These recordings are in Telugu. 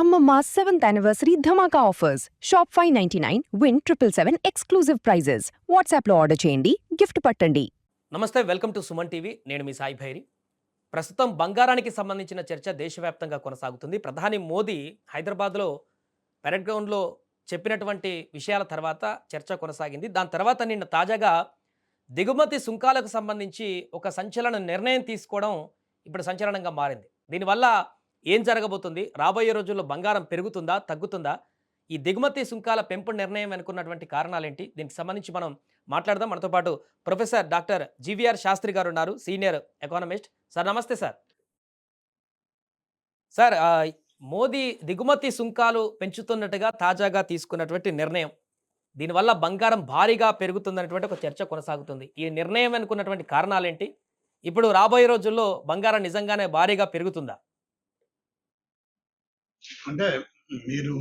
Amma 7th anniversary Dhamaka offers. Shop 599, win 777 exclusive prizes. WhatsApp లో ఆర్డర్ చేయండి, గిఫ్ట్ పట్టండి. నమస్తే, వెల్కమ్ టు సుమన్ టీవీ. నేను మీ సాయి భైరి. ప్రస్తుతం బంగారానికి సంబంధించిన చర్చ దేశవ్యాప్తంగా కొనసాగుతుంది. ప్రధాని మోదీ హైదరాబాద్లో పెరెడ్ గ్రౌండ్లో చెప్పినటువంటి విషయాల తర్వాత చర్చ కొనసాగింది. దాని తర్వాత నిన్న తాజాగా దిగుమతి సుంకాలకు సంబంధించి ఒక సంచలన నిర్ణయం తీసుకోవడం ఇప్పుడు సంచలనంగా మారింది. దీనివల్ల ఏం జరగబోతుంది, రాబోయే రోజుల్లో బంగారం పెరుగుతుందా తగ్గుతుందా, ఈ దిగుమతి సుంకాల పెంపు నిర్ణయం అనుకున్నటువంటి కారణాలేంటి, దీనికి సంబంధించి మనం మాట్లాడదాం. మనతో పాటు ప్రొఫెసర్ డాక్టర్ జీవీఆర్ శాస్త్రి గారు ఉన్నారు, సీనియర్ ఎకానమిస్ట్. సార్ నమస్తే సార్. సార్, మోదీ దిగుమతి సుంకాలు పెంచుతున్నట్టుగా తాజాగా తీసుకున్నటువంటి నిర్ణయం, దీనివల్ల బంగారం భారీగా పెరుగుతుందనేటువంటి ఒక చర్చ కొనసాగుతుంది. ఈ నిర్ణయం అనుకున్నటువంటి కారణాలేంటి, ఇప్పుడు రాబోయే రోజుల్లో బంగారం నిజంగానే భారీగా పెరుగుతుందా? అంటే మీరు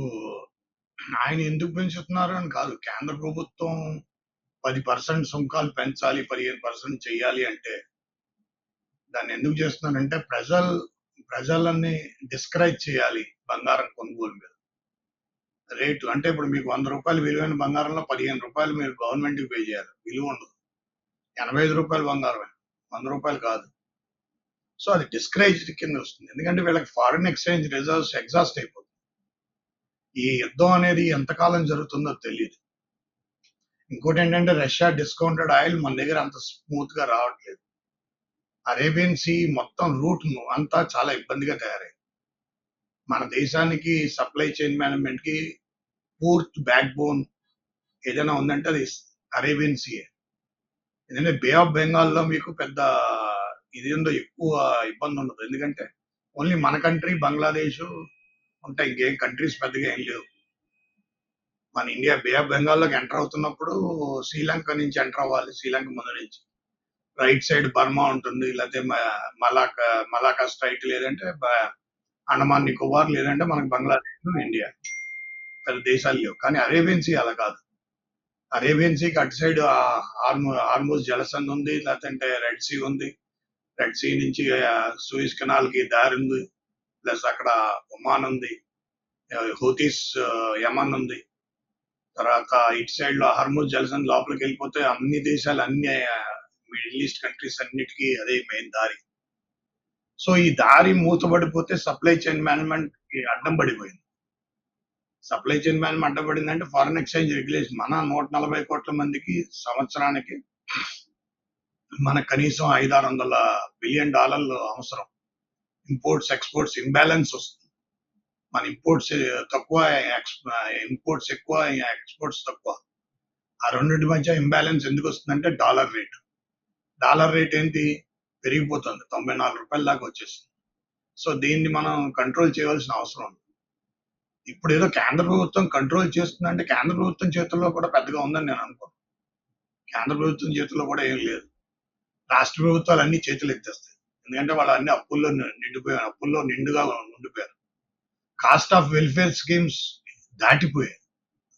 ఆయన ఎందుకు పెంచుతున్నారు అని కాదు. కేంద్ర ప్రభుత్వం 10% సుంకాలు పెంచాలి, 15% చేయాలి అంటే దాన్ని ఎందుకు చేస్తున్నారంటే ప్రజలని డిస్కరేజ్ చేయాలి బంగారం కొనుగోలు మీద. రేటు అంటే ఇప్పుడు మీకు 100 రూపాయలు విలువైన బంగారంలో 15 రూపాయలు మీరు గవర్నమెంట్కి పే చేయాలి, విలువ ఉండదు. 85 రూపాయలు బంగారమే, 100 రూపాయలు కాదు. సో అది డిస్కరేజ్ కింద వస్తుంది, ఎందుకంటే వీళ్ళకి ఫారిన్ ఎక్స్చేంజ్ రిజర్వ్స్ ఎగ్జాస్ట్ అయిపోతుంది. ఈ యుద్ధం అనేది ఎంతకాలం జరుగుతుందో తెలియదు. ఇంకోటి ఏంటంటే రష్యా డిస్కౌంటెడ్ ఆయిల్ మన దగ్గర అంత స్మూత్ గా రావట్లేదు. అరేబియన్ సీ మొత్తం రూట్ అంతా చాలా ఇబ్బందిగా తయారైంది. మన దేశానికి సప్లై చైన్ మేనేజ్మెంట్ కి పూర్తి బ్యాక్ బోన్ ఏదైనా ఉందంటే అది అరేబియన్ సీ. ఎందుకంటే బే ఆఫ్ బెంగాల్లో మీకు పెద్ద ఇదేందో ఎక్కువ ఇబ్బంది ఉండదు, ఎందుకంటే ఓన్లీ మన కంట్రీ బంగ్లాదేశ్ ఉంటాయి, ఇంకేం కంట్రీస్ పెద్దగా ఏం లేవు. మన ఇండియా బే ఆఫ్ బెంగాల్లోకి ఎంటర్ అవుతున్నప్పుడు శ్రీలంక నుంచి ఎంటర్ అవ్వాలి, శ్రీలంక ముందు నుంచి. రైట్ సైడ్ బర్మా ఉంటుంది, లేకపోతే మలాకా స్ట్రైట్, లేదంటే అండమాన్ నికోబార్, లేదంటే మనకు బంగ్లాదేశ్, ఇండియా, పెద్ద దేశాలు లేవు. కానీ అరేబియన్ సీ అలా కాదు. అరేబియన్ సీకి అటు సైడ్ ఆల్మోస్ట్ జలసంధి ఉంది, లేదంటే రెడ్ సీ ఉంది. రెడ్ సీ నుంచి సూయిజ్ కెనాల్ కి దారి ఉంది, ప్లస్ అక్కడ ఒమాన్ ఉంది, హూతీస్ యమన్ ఉంది. తర్వాత ఇటు సైడ్ లో హర్ముజ్ జలసంధి లోపలికి వెళ్ళిపోతే అన్ని దేశాలు, అన్ని మిడిల్ ఈస్ట్ కంట్రీస్ అన్నిటికీ అదే మెయిన్ దారి. సో ఈ దారి మూతబడిపోతే సప్లై చైన్ మేనేజ్మెంట్ కి అడ్డం పడిపోయింది. సప్లై చైన్ మేనేజ్మెంట్ అడ్డం పడిందంటే ఫారిన్ ఎక్స్చేంజ్ రెగ్యులేషన్, మన 140 కోట్ల మందికి సంవత్సరానికి మన కనీసం $500-600 బిలియన్ అవసరం. ఇంపోర్ట్స్ ఎక్స్పోర్ట్స్ ఇంబ్యాలెన్స్ వస్తుంది. మన ఇంపోర్ట్స్ తక్కువ, ఇంపోర్ట్స్ ఎక్కువ, ఎక్స్పోర్ట్స్ తక్కువ. ఆ రెండింటి మధ్య ఇంబ్యాలెన్స్ ఎందుకు వస్తుందంటే డాలర్ రేట్ ఏంటి పెరిగిపోతుంది, 94 రూపాయల దాకా వచ్చేస్తుంది. సో దీన్ని మనం కంట్రోల్ చేయవలసిన అవసరం ఉంది. ఇప్పుడు ఏదో కేంద్ర ప్రభుత్వం కంట్రోల్ చేస్తుందంటే కేంద్ర ప్రభుత్వం చేతుల్లో కూడా పెద్దగా ఉందని నేను అనుకోను. కేంద్ర ప్రభుత్వం చేతుల్లో కూడా ఏం లేదు. రాష్ట్ర ప్రభుత్వాలు అన్ని చేతులు ఎత్తేస్తాయి, ఎందుకంటే వాళ్ళు అన్ని అప్పుల్లో నిండుగా ఉండిపోయారు. కాస్ట్ ఆఫ్ వెల్ఫేర్ స్కీమ్స్ దాటిపోయాయి.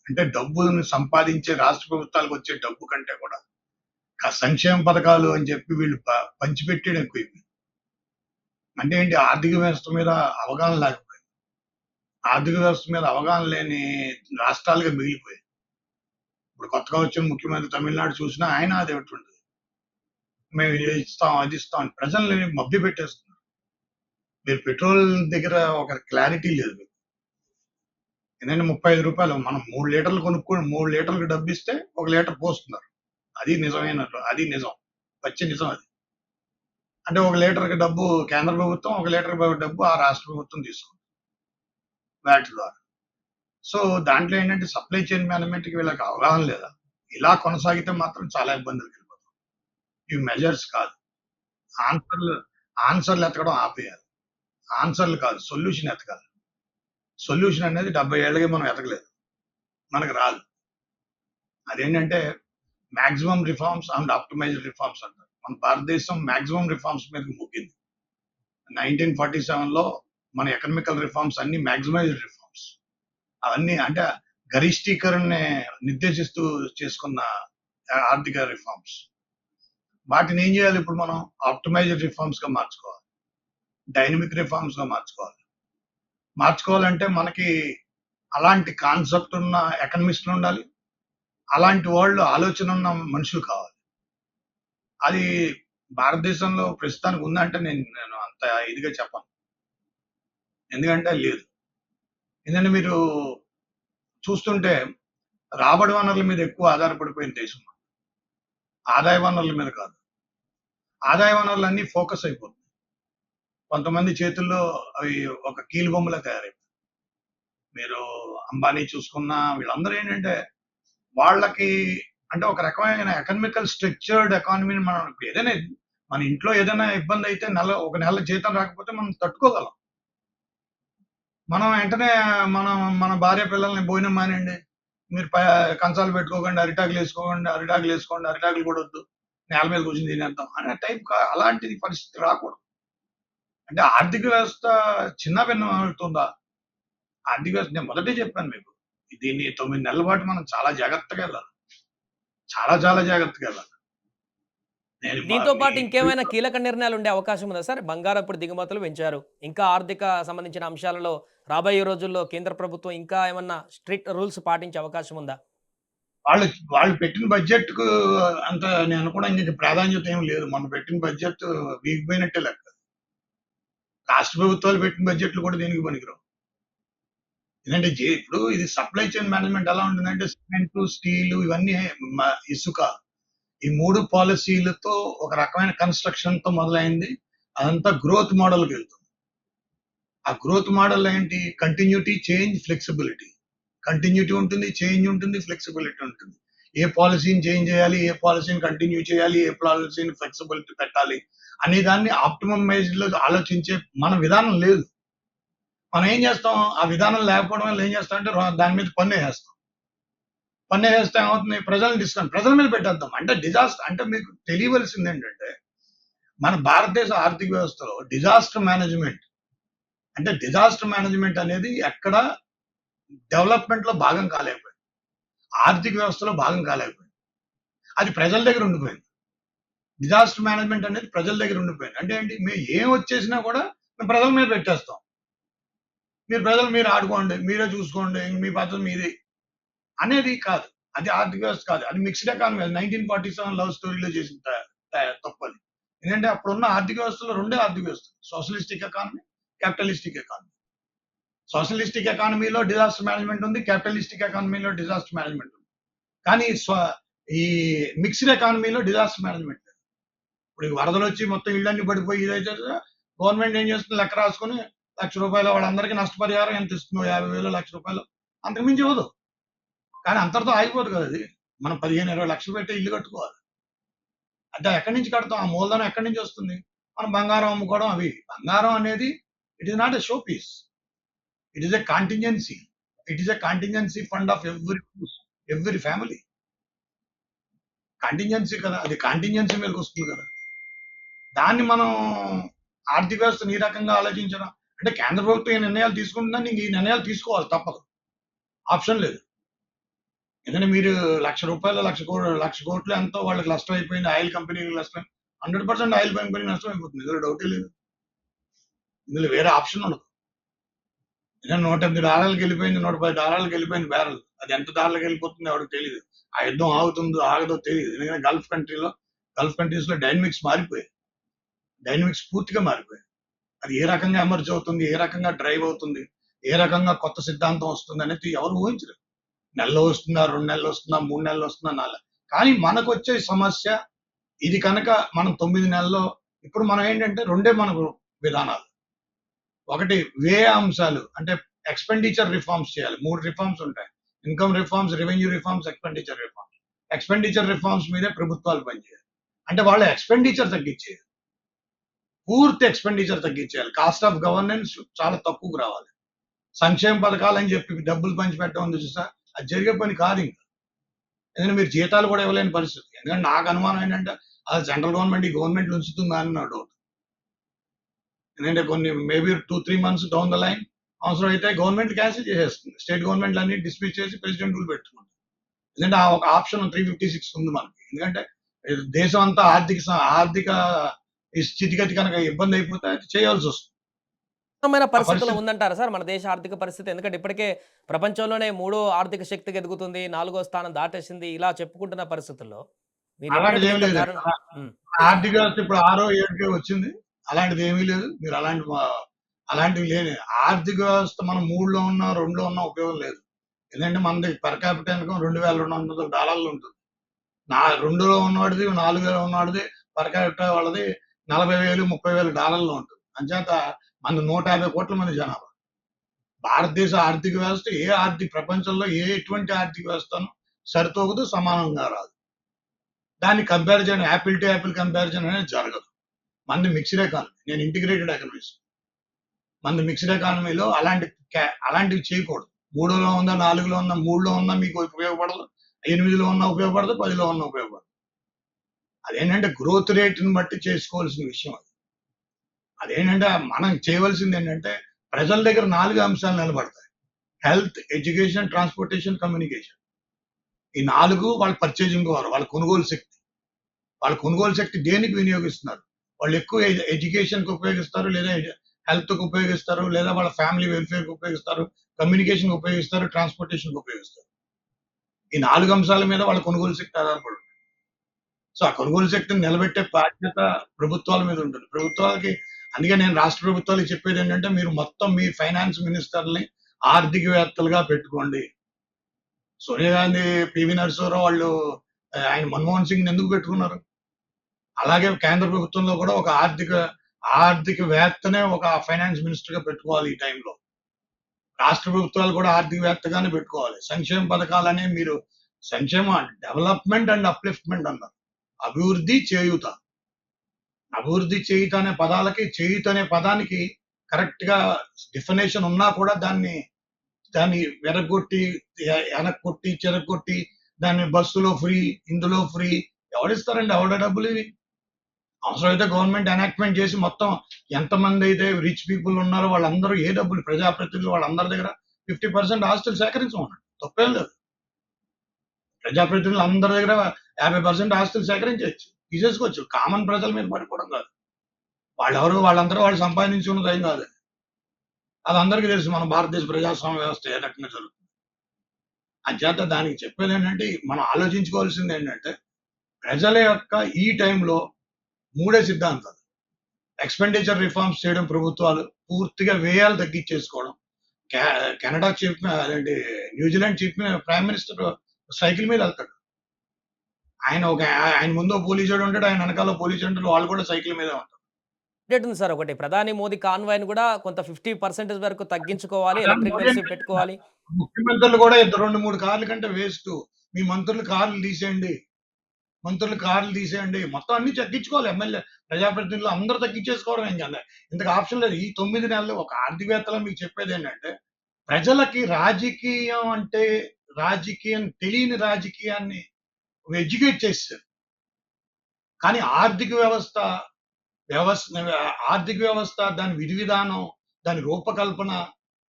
అంటే డబ్బులను సంపాదించే రాష్ట్ర ప్రభుత్వాలకు వచ్చే డబ్బు కంటే కూడా సంక్షేమ పథకాలు అని చెప్పి వీళ్ళు పంచిపెట్టడం ఎక్కువైపోయింది. అంటే ఏంటి, ఆర్థిక వ్యవస్థ మీద అవగాహన లేకపోయింది. ఆర్థిక వ్యవస్థ మీద అవగాహన లేని రాష్ట్రాలుగా మిగిలిపోయాయి. ఇప్పుడు కొత్తగా వచ్చిన ముఖ్యమంత్రి తమిళనాడు చూసినా ఆయన అదే ఉంటుంది, మేము ఇది ఇస్తాం అది ఇస్తాం, ప్రజల్ని మభ్య పెట్టేస్తున్నారు. మీరు పెట్రోల్ దగ్గర ఒక క్లారిటీ లేదు మీకు. ఎందుకంటే 35 రూపాయలు, మనం 3 లీటర్లు కొనుక్కొని 3 లీటర్లకు డబ్బు ఇస్తే 1 లీటర్ పోస్తున్నారు. అది నిజం, పచ్చి నిజం అది. అంటే 1 లీటర్కి డబ్బు కేంద్ర ప్రభుత్వం, 1 లీటర్ డబ్బు ఆ రాష్ట్ర ప్రభుత్వం తీసుకుంటుంది వ్యాట్ ద్వారా. సో దాంట్లో ఏంటంటే సప్లై చైన్ మేనేజ్మెంట్కి వీళ్ళకి అవగాహన లేదా. ఇలా కొనసాగితే మాత్రం చాలా ఇబ్బందులు వెళ్ళిపోతాం. ఇవి మెజర్స్ కాదు, ఆన్సర్లు ఎతకడం ఆపేయాలి. ఆన్సర్లు కాదు, సొల్యూషన్ ఎతకాలి. సొల్యూషన్ అనేది 70 ఏళ్ళకి మనం ఎతకలేదు, మనకు రాదు. అదేంటంటే maximum reforms and optimised reforms అంటారు. మన భారతదేశం మాక్సిమం రిఫార్మ్స్ మీద ముగ్గింది. 1947లో మన ఎకనామికల్ రిఫార్మ్స్ అన్ని మాక్సిమైజ్డ్ రిఫార్మ్స్. అవన్నీ అంటే గరిష్టీకరణని నిర్దేశిస్తూ చేసుకున్న ఆర్థిక రిఫార్మ్స్. వాటిని ఏం చేయాలి, ఇప్పుడు మనం ఆప్టిమైజ్డ్ రిఫార్మ్స్ గా మార్చుకోవాలి, డైనమిక్ రిఫార్మ్స్ గా మార్చుకోవాలి. మార్చుకోవాలంటే మనకి అలాంటి కాన్సెప్ట్ ఉన్న ఎకనమిస్టులు ఉండాలి. అలాంటి వాళ్ళు ఆలోచన ఉన్న మనుషులు కావాలి. అది భారతదేశంలో ప్రస్తుతానికి ఉందంటే నేను అంత ఇదిగా చెప్పను. ఎందుకంటే లేదు. ఎందుకంటే మీరు చూస్తుంటే రాబడి వనరుల మీద ఎక్కువ ఆధారపడిపోయిన దేశం. ఆదాయ వనరుల మీద కాదు. ఆదాయ వనరులన్నీ ఫోకస్ అయిపోతుంది. కొంతమంది చేతుల్లో అవి ఒక కీలుబొమ్మలా తయారైపోతాయి. మీరు అంబానీ చూసుకున్నా వీళ్ళందరూ ఏంటంటే వాళ్ళకి అంటే ఒక రకమైన ఎకనామికల్ స్ట్రక్చర్డ్ ఎకానమీని మనం ఇప్పుడు ఏదైనా మన ఇంట్లో ఏదైనా ఇబ్బంది అయితే ఒక నెల జీతం రాకపోతే మనం తట్టుకోగలం. మనం వెంటనే మన భార్య పిల్లల్ని భోజనం మానేయండి, మీరు కంచాలు పెట్టుకోకండి, అరిటాకులు వేసుకోండి, అరిటాకులు కూడా వద్దు, నేల మీద కూర్చొని తినేద్దాం అనే టైప్ అలాంటిది పరిస్థితి రాకూడదు. అంటే ఆర్థిక వ్యవస్థ చిన్న భిన్నం అవుతుందా? ఆర్థిక వ్యవస్థ నేను మొదటే చెప్పాను మీకు, దీన్ని 9 నెలల పాటు మనం చాలా జాగ్రత్తగా వెళ్ళాలి. చాలా చాలా జాగ్రత్తగా వెళ్ళాలి. నేను దీంతో పాటు ఇంకేమైనా కీలక నిర్ణయాలు ఉండే అవకాశం ఉందా సార్? బంగారపు దిగుమతులు పెంచారు. ఇంకా ఆర్థిక సంబంధించిన అంశాలలో రాబోయే రోజుల్లో కేంద్ర ప్రభుత్వం ఇంకా ఏమన్నా స్ట్రిక్ట్ రూల్స్ పాటించే అవకాశం ఉందా? వాళ్ళు పెట్టిన బడ్జెట్ కు అంత నేను అనుకోవడానికి ఇంక ప్రాధాన్యత ఏం లేదు. మనం పెట్టిన బడ్జెట్ వీగిపోయినట్టే లెక్క. రాష్ట్ర ప్రభుత్వాలు పెట్టిన బడ్జెట్లు కూడా దేనికి పనికిరావు. ఎందుకంటే ఇప్పుడు ఇది సప్లై చైన్ మేనేజ్మెంట్ ఎలా ఉంటుందంటే సిమెంట్, స్టీల్ ఇవన్నీ ఇసుక ఈ 3 పాలసీలతో ఒక రకమైన కన్స్ట్రక్షన్ తో మొదలైంది. అదంతా గ్రోత్ మోడల్కి వెళ్తుంది. ఆ గ్రోత్ మోడల్ ఏంటి? Continuity, change, flexibility. కంటిన్యూటీ ఉంటుంది, చేంజ్ ఉంటుంది, ఫ్లెక్సిబిలిటీ ఉంటుంది. ఏ పాలసీని చేంజ్ చేయాలి, ఏ పాలసీని కంటిన్యూ చేయాలి, ఏ పాలసీని ఫ్లెక్సిబిలిటీ పెట్టాలి అనే దాన్ని ఆప్టిమం మేజ్ లో ఆలోచించే మన విధానం లేదు. మనం ఏం చేస్తాం? ఆ విధానం లేకపోవడం వల్ల ఏం చేస్తాం అంటే దాని మీద పన్ను వేస్తాం. పన్ను వేస్తే ఏమవుతుంది? ప్రజల మీద పెట్టేద్దాం. అంటే డిజాస్టర్. అంటే మీకు తెలియవలసింది ఏంటంటే మన భారతదేశ ఆర్థిక వ్యవస్థలో డిజాస్టర్ మేనేజ్మెంట్ అనేది ఎక్కడ డెవలప్మెంట్ లో భాగం కాలేకపోయింది. ఆర్థిక వ్యవస్థలో భాగం కాలేకపోయింది. అది ప్రజల దగ్గర ఉండిపోయింది. డిజాస్టర్ మేనేజ్మెంట్ అనేది ప్రజల దగ్గర ఉండిపోయింది. అంటే ఏంటి? మేము ఏం వచ్చేసినా కూడా మేము ప్రజల మీద పెట్టేస్తాం. మీరు ఆడుకోండి, మీరే చూసుకోండి, మీ పద్ధతి మీది అనేది కాదు. అది ఆర్థిక వ్యవస్థ కాదు. అది మిక్స్డ్ ఎకానమీ. 1947 లవ్ స్టోరీలో చేసిన తప్పు అది. ఎందుకంటే అప్పుడున్న ఆర్థిక వ్యవస్థలో రెండే ఆర్థిక వ్యవస్థలు: socialistic economy, capitalistic economy. Socialistic ఎకానమీలో డిజాస్టర్ మేనేజ్మెంట్ ఉంది, క్యాపిటలిస్టిక్ ఎకానమీలో డిజాస్టర్ మేనేజ్మెంట్ ఉంది. కానీ ఈ మిక్స్డ్ ఎకానమీలో డిజాస్టర్ మేనేజ్మెంట్ లేదు. ఇప్పుడు వరదలు వచ్చి మొత్తం ఇళ్ళన్నీ పడిపోయి ఇదైతే గవర్నమెంట్ ఏం చేస్తుంది? లెక్క రాసుకొని ₹1,00,000 వాళ్ళందరికీ నష్టపరిహారం ఎంత ఇస్తుందో, 50,000, ₹1,00,000 అంతకుమించి ఇవ్వదు. కానీ అంతటితో ఆగిపోదు కదా అది. మనం 15-20 లక్షలు పెట్టి ఇల్లు కట్టుకోవాలి. అంటే ఎక్కడి నుంచి కడతాం? ఆ మూలధనం ఎక్కడి నుంచి వస్తుంది? మనం బంగారం అమ్ముకోవడం అవి. బంగారం అనేది it is not a showpiece. It is a contingency. It is a contingency fund of every family. Contingency కదా, అది కాంటింజెన్సీ మీదకి వస్తుంది కదా. దాన్ని మనం ఆర్థిక వ్యవస్థను ఈ రకంగా ఆలోచించడం అంటే కేంద్ర ప్రభుత్వం ఈ నిర్ణయాలు తీసుకుంటుందని ఈ నిర్ణయాలు తీసుకోవాలి, తప్పదు. ఆప్షన్ లేదు. ఎందుకంటే మీరు ₹1,00,000 కోట్లు ఎంతో వాళ్ళకి నష్టం అయిపోయింది. ఆయిల్ కంపెనీలకు నష్టం 100% ఆయిల్ కంపెనీ నష్టం అయిపోతుంది. ఇందులో డౌటే లేదు. ఇందులో వేరే ఆప్షన్ ఉండదు. ఎందుకంటే $108 వెళ్ళిపోయింది, $110 వెళ్ళిపోయింది బ్యారెల్. అది ఎంత డాలర్కి వెళ్ళిపోతుందో ఎవరికి తెలియదు. ఆ యుద్ధం ఆగుతుందో ఆగదో తెలియదు. ఎందుకంటే గల్ఫ్ కంట్రీస్ లో డైనమిక్స్ మారిపోయాయి. డైనమిక్స్ పూర్తిగా మారిపోయాయి. అది ఏ రకంగా ఎమర్జ్ అవుతుంది, ఏ రకంగా డ్రైవ్ అవుతుంది, ఏ రకంగా కొత్త సిద్ధాంతం వస్తుంది అనేది ఎవరు ఊహించరు. నెలలో వస్తుందా, 2 నెలలు వస్తుందా, 3 నెలలు వస్తుందా, 4. కానీ మనకు వచ్చే సమస్య ఇది కనుక మనం 9 నెలల్లో ఇప్పుడు మనం ఏంటంటే రెండే మనకు విధానాలు. ఒకటి వ్యయ అంశాలు, అంటే ఎక్స్పెండిచర్ రిఫార్మ్స్ చేయాలి. 3 రిఫార్మ్స్ ఉంటాయి: income reforms, revenue reforms, expenditure reforms. Expenditure reforms మీదే ప్రభుత్వాలు పనిచేయాలి. అంటే వాళ్ళ ఎక్స్పెండిచర్ తగ్గించేయాలి. పూర్తి ఎక్స్పెండిచర్ తగ్గించేయాలి. కాస్ట్ ఆఫ్ గవర్నెన్స్ చాలా తక్కువకు రావాలి. సంక్షేమ పథకాలని చెప్పి డబ్బులు పంచిపెట్టడం ఉంది చూసా, అది జరిగే పని కాదు ఇంకా. ఎందుకంటే మీరు జీతాలు కూడా ఇవ్వలేని పరిస్థితి. ఎందుకంటే నాకు అనుమానం ఏంటంటే అది సెంట్రల్ గవర్నమెంట్ ఈ గవర్నమెంట్ ఉంచుతుందా అని నా డౌట్. ఎందుకంటే కొన్ని maybe 2-3 months down the line అవసరం అయితే గవర్నమెంట్ క్యాన్సిల్ చేసేస్తుంది. స్టేట్ గవర్నమెంట్ అన్ని డిస్మిస్ చేసి ప్రెసిడెంట్ రూల్ పెట్టుకుంటుంది. ఎందుకంటే ఆ ఒక ఆప్షన్ 356 ఉంది మనకి. ఎందుకంటే దేశం అంతా ఆర్థిక ఈ స్థితిగతి కనుక ఇబ్బంది అయిపోతే అది చేయాల్సి వస్తుంది. మైన ఆ పరిస్థితిలో పరిస్థితి ఉందంటారా సార్ మన దేశ ఆర్థిక పరిస్థితి? ఎందుకంటే ఇప్పటికే ప్రపంచంలోనే మూడో ఆర్థిక శక్తికి ఎదుగుతుంది. నాలుగో స్థానం దాటేసింది. ఇలా చెప్పుకుంటున్న పరిస్థితుల్లో మీరు చెప్పినట్టు అలాంటిదేమి దీంతో లేదండి. దారుణం. హ్మ్. ఆర్థిక వ్యవస్థ ఇప్పుడు 6, 7కే వచ్చింది. అలాంటిదేమీ లేదు. మీరు అలాంటివి లేని ఆర్థిక వ్యవస్థ మనం 3లో ఉన్నా, 2లో ఉన్నా ఉపయోగం లేదు. ఎందుకంటే మనది పర్ క్యాపిటా ఇన్‌కమ్ $2,200 ఉంటుంది. 2లో ఉన్నవాడిది, 4లో ఉన్నవాడిది పర్ క్యాపిటా వాళ్ళది 40,000, $30,000 ఉంటుంది. అంచేత మనది 150,00,00,000 మంది జనాభా. భారతదేశ ఆర్థిక వ్యవస్థ ప్రపంచంలో ఎటువంటి ఆర్థిక వ్యవస్థను సరితూగదు, సమానంగా రాదు. దాన్ని కంపేర్ చేయడం యాపిల్ టు యాపిల్ కంపారిజన్ అనేది జరగదు. మనది మిక్స్డ్ ఎకానమీ. నేను ఇంటిగ్రేటెడ్ ఎకనామిస్ట్. మనది మిక్స్డ్ ఎకానమీలో అలాంటివి చేయకూడదు. 3లో ఉందా, 4లో ఉందా, 3లో ఉన్నా మీకు ఉపయోగపడదు. 8లో ఉన్నా ఉపయోగపడదు. 10లో ఉన్నా ఉపయోగపడదు. అదేంటంటే గ్రోత్ రేట్‌ని బట్టి చేసుకోవాల్సిన విషయం అది. అదేంటంటే మనం చేయవలసిందేంటంటే ప్రజల దగ్గర 4 అంశాలు నిలబడతాయి. Health, education, transportation, communication. ఈ 4 వాళ్ళ పర్చేజింగ్ పవర్, వాళ్ళ కొనుగోలు శక్తి. వాళ్ళ కొనుగోలు శక్తి దేనికి వినియోగిస్తున్నారు? వాళ్ళు ఎక్కువ ఎడ్యుకేషన్‌కి ఉపయోగిస్తారు, లేదా హెల్త్‌కి ఉపయోగిస్తారు, లేదా వాళ్ళ ఫ్యామిలీ వెల్‌ఫేర్‌కి ఉపయోగిస్తారు, కమ్యూనికేషన్‌కి ఉపయోగిస్తారు, ట్రాన్స్‌పోర్టేషన్‌కి ఉపయోగిస్తారు. ఈ 4 అంశాల మీద వాళ్ళ కొనుగోలు శక్తి ఆధారపడి ఉంటుంది. సో, ఆ కొనుగోలు శక్తిని నిలబెట్టే బాధ్యత ప్రభుత్వాల మీద ఉంటుంది. అందుకే నేను రాష్ట్ర ప్రభుత్వాలకు చెప్పేదేంటంటే, మీరు మొత్తం మీ ఫైనాన్స్ మినిస్టర్‌ని ఆర్థికవేత్తలుగా పెట్టుకోండి. సోనియా గాంధీ, పివి నరసింహారావు వాళ్ళు ఆయన మన్మోహన్ సింగ్‌ని ఎందుకు పెట్టుకున్నారు? అలాగే కేంద్ర ప్రభుత్వంలో కూడా ఒక ఆర్థికవేత్తనే ఒక ఫైనాన్స్ మినిస్టర్‌గా పెట్టుకోవాలి ఈ టైంలో. రాష్ట్ర ప్రభుత్వాలు కూడా ఆర్థికవేత్తగానే పెట్టుకోవాలి. సంక్షేమ పథకాలనేవి మీరు డెవలప్‌మెంట్ అండ్ అప్‌లిఫ్ట్‌మెంట్ అన్నారు. అభివృద్ధి, చేయూత. అభివృద్ధి, చేయూత అనే పదాలకి, చేయూత అనే పదానికి కరెక్ట్‌గా డెఫినిషన్ ఉన్నా కూడా దాన్ని విరగ్గొట్టి, ఎనక్కొట్టి, చిరగ్గొట్టి దాన్ని బస్సులో ఫ్రీ, ఇందులో ఫ్రీ ఎవడిస్తారండి? ఎవడి డబ్బులివి? అవసరమైతే గవర్నమెంట్ ఎనాక్ట్‌మెంట్ చేసి మొత్తం ఎంతమందైతే రిచ్ పీపుల్ ఉన్నారో వాళ్ళందరూ ప్రజాప్రతినిధులు వాళ్ళందరి దగ్గర 50% ఆస్తులు సేకరించమనండి. తప్పేం లేదు. ప్రజాప్రతినిధులు అందరి దగ్గర 50% ఆస్తులు సేకరించొచ్చు. తీసేసుకోవచ్చు. కామన్ ప్రజల మీద పడిపోవడం కాదు. వాళ్ళందరూ వాళ్ళు సంపాదించుకున్నదేం కాదు. అది అందరికీ తెలుసు మన భారతదేశ ప్రజాస్వామ్య వ్యవస్థ ఏ రకంగా జరుగుతుంది. అంచేత దానికి చెప్పేదేంటంటే మనం ఆలోచించుకోవాల్సిందేంటంటే ప్రజల యొక్క ఈ టైంలో 3 సిద్ధాంతాలు. ఎక్స్‌పెండిచర్ రిఫార్మ్స్ చేయడం ప్రభుత్వాలు, పూర్తిగా వ్యయాలు తగ్గించేసుకోవడం. కె Canada New Zealand prime minister cycle మీద వెళ్తాడు. ఆయన ముందు ఓ పోలీసోడు ఉంటాడు. ఆయన వెనకాల పోలీసు ఉంటారు. వాళ్ళు కూడా సైకిల్ మీదే ఉంటారు. అప్డేట్ ఉంది సార్ ఒకటి. ప్రధాని మోదీ కాన్వాయ్‌ని కూడా కొంత 50% వరకు తగ్గించుకోవాలి. ప్రధాని ఎలక్ట్రిక్ మోదీ వెహికల్స్ అంటే పెట్టుకోవాలి. ముఖ్యమంత్రులు కూడా 2, 3 కార్ల కంటే వేస్టు. మీ మంత్రులు కార్లు తీసేయండి. మొత్తం అన్ని తగ్గించుకోవాలి. ప్రజాప్రతినిధులు అందరూ తగ్గించేసుకోవడం ఇంతకు ఆప్షన్ లేదు. ఈ 9 నెలలు ఒక ఆర్థికవేత్తలా మీకు చెప్పేదేంటంటే ప్రజలకి తెలియని రాజకీయాన్ని ఎడ్యుకేట్ చేసేసారు. కానీ ఆర్థిక వ్యవస్థ దాని విధి విధానం, దాని రూపకల్పన,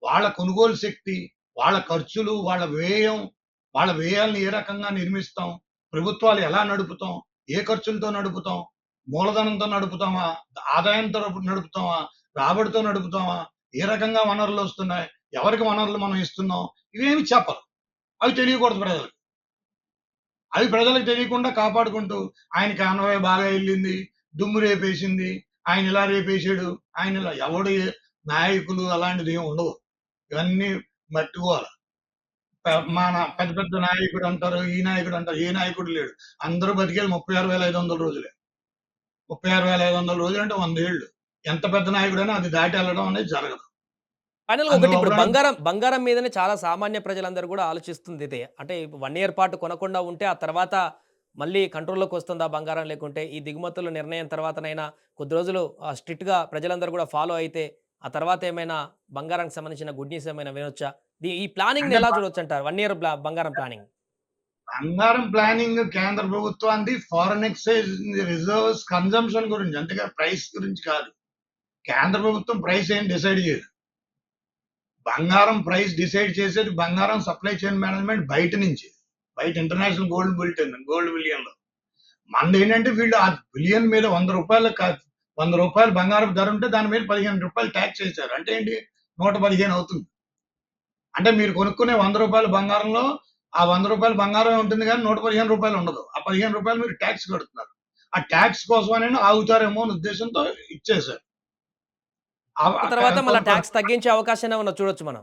వాళ్ళ కొనుగోలు శక్తి, వాళ్ళ ఖర్చులు, వాళ్ళ వ్యయాలను ఏ రకంగా నిర్మిస్తాం, ప్రభుత్వాలు ఎలా నడుపుతాం, ఏ ఖర్చులతో నడుపుతాం, మూలధనంతో నడుపుతామా, ఆదాయంతో నడుపుతామా, రాబడితో నడుపుతామా, ఏ రకంగా వనరులు వస్తున్నాయి, ఎవరికి వనరులు మనం ఇస్తున్నాం, ఇవేమి చెప్పరు. అవి తెలియకూడదు ప్రజలకు. అవి ప్రజలకు తెలియకుండా కాపాడుకుంటూ ఆయన కాన్వాయ్ బాగా వెళ్ళింది, దుమ్ము రేపేసింది, ఆయన ఇలా రేపేసాడు, నాయకులు అలాంటిది ఏమి ఉండవు. ఇవన్నీ మట్టుకోవాలి. మన పెద్ద పెద్ద నాయకుడు అంటారు, ఈ నాయకుడు అంటారు. ఏ నాయకుడు లేడు. అందరూ బతికేది 36,500 రోజులే. 36,500 రోజులు అంటే 100 ఏళ్ళు. ఎంత పెద్ద నాయకుడైనా అది దాటి వెళ్ళడం అనేది జరగదు. ఫైనల్‌గా ఒకటి ఇప్పుడు అందువలన బంగారం మీదనే చాలా సామాన్య ప్రజలందరూ కూడా ఆలోచిస్తుంది ఇదే. అంటే 1 ఇయర్ పాటు కొనకుండా ఉంటే ఆ తర్వాత మళ్ళీ కంట్రోల్‌లోకి వస్తుందా బంగారం లేకుంటే ఈ దిగుమతుల నిర్ణయం తర్వాతనైనా కొద్ది రోజులు స్ట్రిక్ట్‌గా ప్రజలందరూ కూడా ఫాలో అయితే ఆ తర్వాత ఏమైనా బంగారానికి సంబంధించిన గుడ్ న్యూస్ ఏమైనా వినొచ్చా? ఈ ప్లానింగ్‌ని అంటే ఎలా చూడొచ్చంటారు? 1 ఇయర్ బంగారం ప్లానింగ్. బంగారం ప్లానింగ్ కేంద్ర ప్రభుత్వానికి ఫారెన్ ఎక్స్చేంజ్ రిజర్వ్స్ కన్జంప్షన్ గురించి, అంతేగాని ప్రైస్ గురించి కాదు. కేంద్ర ప్రభుత్వం ప్రైస్ ఏం డిసైడ్ చేయదు. బంగారం ప్రైస్ డిసైడ్ చేసేది బంగారం సప్లై చైన్ మేనేజ్మెంట్ బయట నుంచి. బయట ఇంటర్నేషనల్ గోల్డ్ బిలియన్‌లో. మనదేంటంటే వీళ్ళు ఆ బిలియన్ మీద రూ. రూ. 100 బంగారపు ధర ఉంటే దాని మీద రూ. 15 ట్యాక్స్ వేశారు. అంటే ఏంటి? 115 అవుతుంది. అంటే మీరు కొనుక్కునే రూ. 100 బంగారంలో ఆ రూ. 100 బంగారమే ఉంటుంది గానీ రూ. 115 ఉండదు. ఆ రూ. 15 మీరు ట్యాక్స్ కడుతున్నారు. ఆ ట్యాక్స్ కోసమనైనా ఆగుతారేమో అనే ఉద్దేశంతో ఇచ్చేశారు. తర్వాత మళ్ళీ కొన్ని ట్యాక్స్ తగ్గించే అవకాశం ఏమన్నా చూడొచ్చు మనం.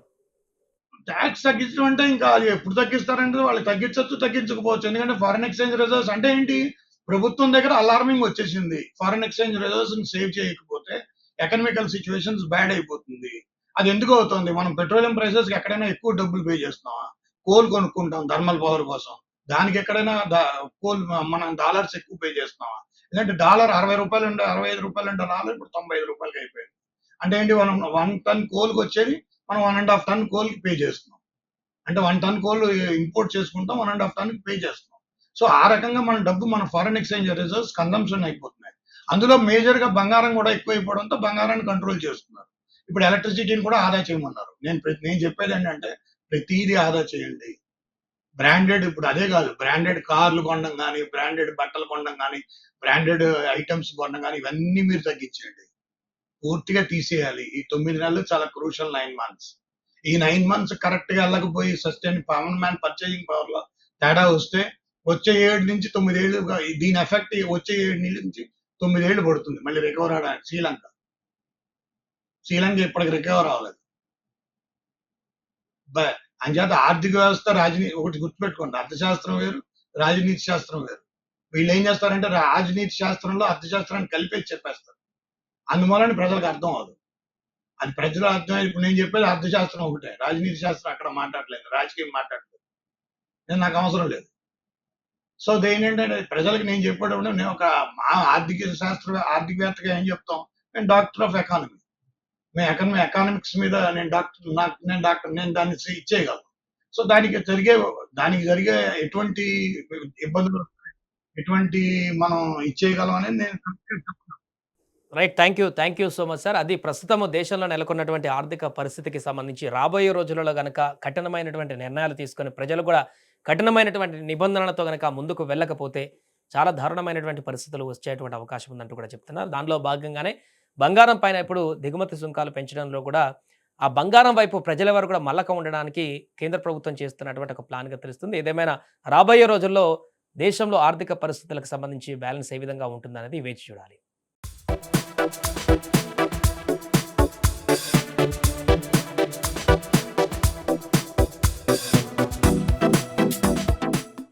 ట్యాక్స్ తగ్గించడం అంటే ఇంకా అది ఎప్పుడు తగ్గిస్తారంటే వాళ్ళు తగ్గించొచ్చు, తగ్గించకపోవచ్చు. ఎందుకంటే ఫారెన్ ఎక్స్‌చేంజ్ రిజర్వ్స్ అంటే ఏంటి? ప్రభుత్వం దగ్గర అలార్మింగ్ వచ్చేసింది. ఫారెన్ ఎక్స్‌చేంజ్ రిజర్వ్స్‌ని సేవ్ చేయకపోతే ఎకనామికల్ సిట్యుయేషన్స్ బ్యాడ్ అయిపోతుంది. అది ఎందుకు అవుతుంది? మనం పెట్రోలియం ప్రైసెస్‌కి ఎక్కడైనా ఎక్కువ డబ్బులు పే చేస్తున్నామా? కోల్ కొనుక్కుంటాం థర్మల్ పవర్ కోసం. దానికి ఎక్కడైనా కోల్ మనం డాలర్స్ ఎక్కువ పే చేస్తున్నామా? ఎందుకంటే డాలర్ రూ. 60 ఉండే రూ. 65 డాలర్ ఇప్పుడు రూ. 95 అయిపోయింది. అంటే ఏంటి? మనం 1 టన్ కోల్‌కొచ్చేది మనం 1 ½ టన్ కోల్‌కి పే చేస్తున్నాం. అంటే 1 టన్ కోల్ ఇంపోర్ట్ చేసుకుంటాం. 1 ½ టన్‌కి పే చేస్తున్నాం. సో, ఆ రకంగా మన డబ్బు మన ఫారెన్ ఎక్స్‌చేంజ్ రిజర్వ్స్ కన్జంప్షన్ అయిపోతున్నాయి. అందులో మేజర్‌గా బంగారం కూడా ఎక్కువైపోవడంతో బంగారాన్ని కంట్రోల్ చేస్తున్నారు. ఇప్పుడు ఎలక్ట్రిసిటీని కూడా ఆదా చేయమన్నారు. నేను చెప్పేదేంటంటే ప్రతీదీ ఆదా చేయండి. బ్రాండెడ్ ఇప్పుడు అదే కాదు. బ్రాండెడ్ కార్లు కొనడం గాని, బ్రాండెడ్ బట్టలు కొనడం గాని, బ్రాండెడ్ ఐటెమ్స్ కొనడం గాని ఇవన్నీ మీరు తగ్గించేయండి. పూర్తిగా తీసేయాలి. ఈ 9 నెలలు చాలా క్రూషియల్ 9 మంత్స్. ఈ 9 మంత్స్ కరెక్ట్‌గా ఎళ్ళకపోయి కామన్ మ్యాన్ పర్చేజింగ్ పవర్‌లో తేడా వస్తే వచ్చే 7 నుంచి 9 ఏళ్లుగా దీని ఎఫెక్ట్ వచ్చే 7 నుంచి 9 ఏళ్లు పడుతుంది మళ్ళీ రికవర్ అవ్వడానికి శ్రీలంక. శ్రీలంక ఇప్పటికి రికవర్ అవ్వలేదు. బ అంచేత ఆర్థిక వ్యవస్థ ఒకటి గుర్తుపెట్టుకోండి. అర్థశాస్త్రం వేరు, రాజనీతి శాస్త్రం వేరు. వీళ్ళేం చేస్తారంటే రాజనీతి శాస్త్రంలో అర్థశాస్త్రాన్ని కలిపేసి చెప్పేస్తారు. అందువలన ప్రజలకు అర్థం అవ్వదు. అది ప్రజలు అర్థం ఇప్పుడు నేను చెప్పేది అర్థశాస్త్రం ఒకటే. రాజనీతి శాస్త్రం అక్కడ మాట్లాడలేదు. రాజకీయం మాట్లాడలేదు. నాకు అవసరం లేదు. సో, దేనేంటంటే ప్రజలకి నేను చెప్పేటప్పుడు నేను ఒక ఆర్థికవేత్తగా ఏం చెప్తాం? నేను డాక్టర్ ఆఫ్ ఎకానమీ. ఎకానమిక్స్ మీద నేను డాక్టర్. నేను దాన్ని ఇచ్చేయగలను. సో, దానికి జరిగే ఎటువంటి ఇబ్బందులు, ఎటువంటి మనం ఇచ్చేయగలం అనేది నేను right. Thank you so much sir. అది ప్రస్తుతము దేశంలో నెలకొన్నటువంటి ఆర్థిక పరిస్థితికి సంబంధించి రాబోయే రోజులలో గనక కఠినమైనటువంటి నిర్ణయాలు తీసుకొని ప్రజలు కూడా కఠినమైనటువంటి నిబంధనలతో గనక ముందుకు వెళ్ళకపోతే చాలా దారుణమైనటువంటి పరిస్థితులు వచ్చేటువంటి అవకాశం ఉందంటూ కూడా చెప్తున్నారు. దానిలో భాగంగానే బంగారం పైన ఇప్పుడు దిగుమతి సుంకాలు పెంచడంలో కూడా ఆ బంగారం వైపు ప్రజల వరకు కూడా మల్లక ఉండడానికి కేంద్ర ప్రభుత్వం చేస్తున్నటువంటి ఒక ప్లాన్‌గా తెలుస్తుంది. ఏదేమైనా రాబోయే రోజుల్లో దేశంలో ఆర్థిక పరిస్థితులకు సంబంధించి బ్యాలెన్స్ ఏ విధంగా ఉంటుందనేది వేచి చూడాలి.